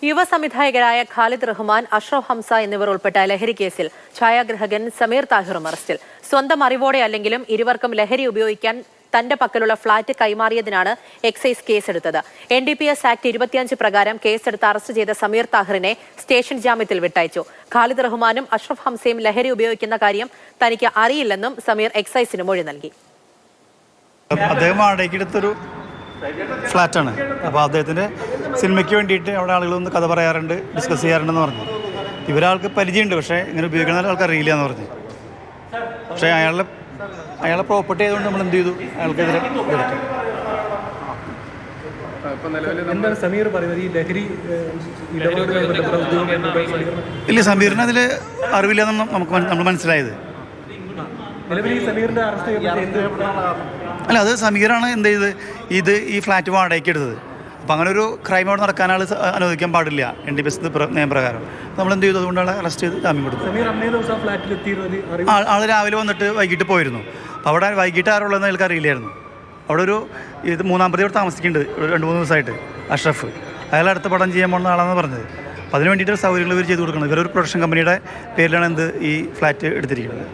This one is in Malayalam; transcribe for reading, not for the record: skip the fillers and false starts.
യുവസംവിധായകരായ ഖാലിദ് റഹ്മാൻ, അഷ്റഫ് ഹംസ എന്നിവർ ഉൾപ്പെട്ട ലഹരി കേസിൽ ഛായാഗ്രഹകൻ സമീർ താഹിറും അറസ്റ്റിൽ. സ്വന്തം അറിവോടെ അല്ലെങ്കിലും ഇരുവർക്കും ലഹരി ഉപയോഗിക്കാൻ തന്റെ പക്കലുള്ള ഫ്ളാറ്റ് കൈമാറിയതിനാണ് എക്സൈസ് കേസെടുത്തത്. NDPS ആക്ട് 25 പ്രകാരം കേസെടുത്ത് അറസ്റ്റ് ചെയ്ത സമീർ താഹിറിനെ സ്റ്റേഷൻ ജാമ്യത്തിൽ വിട്ടയച്ചു. ഖാലിദ് റഹ്മാനും അഷ്റഫ് ഹംസയും ലഹരി ഉപയോഗിക്കുന്ന കാര്യം തനിക്ക് അറിയില്ലെന്നും സമീർ എക്സൈസിന് മൊഴി നൽകി. അദ്ദേഹം വാടകയ്ക്കെടുത്തൊരു ഫ്ലാറ്റാണ്. അപ്പോൾ അദ്ദേഹത്തിൻ്റെ സിനിമയ്ക്ക് വേണ്ടിയിട്ട് അവിടെ ആളുകളൊന്ന് കഥ പറയാറുണ്ട്, ഡിസ്കസ് ചെയ്യാറുണ്ടെന്ന് പറഞ്ഞു. ഇവരാൾക്ക് പരിചയമുണ്ട്, പക്ഷേ ഇങ്ങനെ ഉപയോഗിക്കുന്ന ആൾക്ക് അറിയില്ല എന്ന് പറഞ്ഞു. പക്ഷേ അയാളുടെ പ്രോപ്പർട്ടി ആയതുകൊണ്ട് നമ്മൾ എന്ത് ചെയ്തു, അയാൾക്കെതിരെ എടുത്തു. ഇല്ല, സമീറിന് അതിൽ അറിവില്ലെന്നാണ് നമ്മൾ മനസ്സിലായത്. അല്ല, അത് സമീറാണ് എന്ത് ചെയ്ത് ഈ ഫ്ലാറ്റ് വാടകയ്ക്ക് എടുത്തത്. അപ്പം അങ്ങനെ ഒരു ക്രൈം അവിടെ നടക്കാൻ ആൾ അനുവദിക്കാൻ പാടില്ല NDPS നിയമപ്രകാരം. നമ്മൾ എന്ത് ചെയ്തു, അതുകൊണ്ടാണ് അറസ്റ്റ് ചെയ്ത് ജാമ്യം കൊടുത്തത്. ആൾ രാവിലെ വന്നിട്ട് വൈകിട്ട് പോയിരുന്നു. അപ്പോൾ അവിടെ വൈകിട്ട് ആരുള്ളതെന്ന് അയാൾക്ക് അറിയില്ലായിരുന്നു. അവിടെ ഒരു മൂന്നാം പ്രതി അവിടെ താമസിക്കുന്നുണ്ട് 2-3 ദിവസമായിട്ട്, അഷ്റഫ്. അയാൾ അടുത്ത പടം ചെയ്യാൻ പോകുന്ന ആളാണെന്ന് പറഞ്ഞത്. അപ്പോൾ അതിന് വേണ്ടിയിട്ട് സൗകര്യങ്ങൾ ഇവർ ചെയ്ത് കൊടുക്കുന്നത്. ഇവരൊരു പ്രൊഡക്ഷൻ കമ്പനിയുടെ പേരിലാണ് ഈ ഫ്ലാറ്റ് എടുത്തിരിക്കുന്നത്.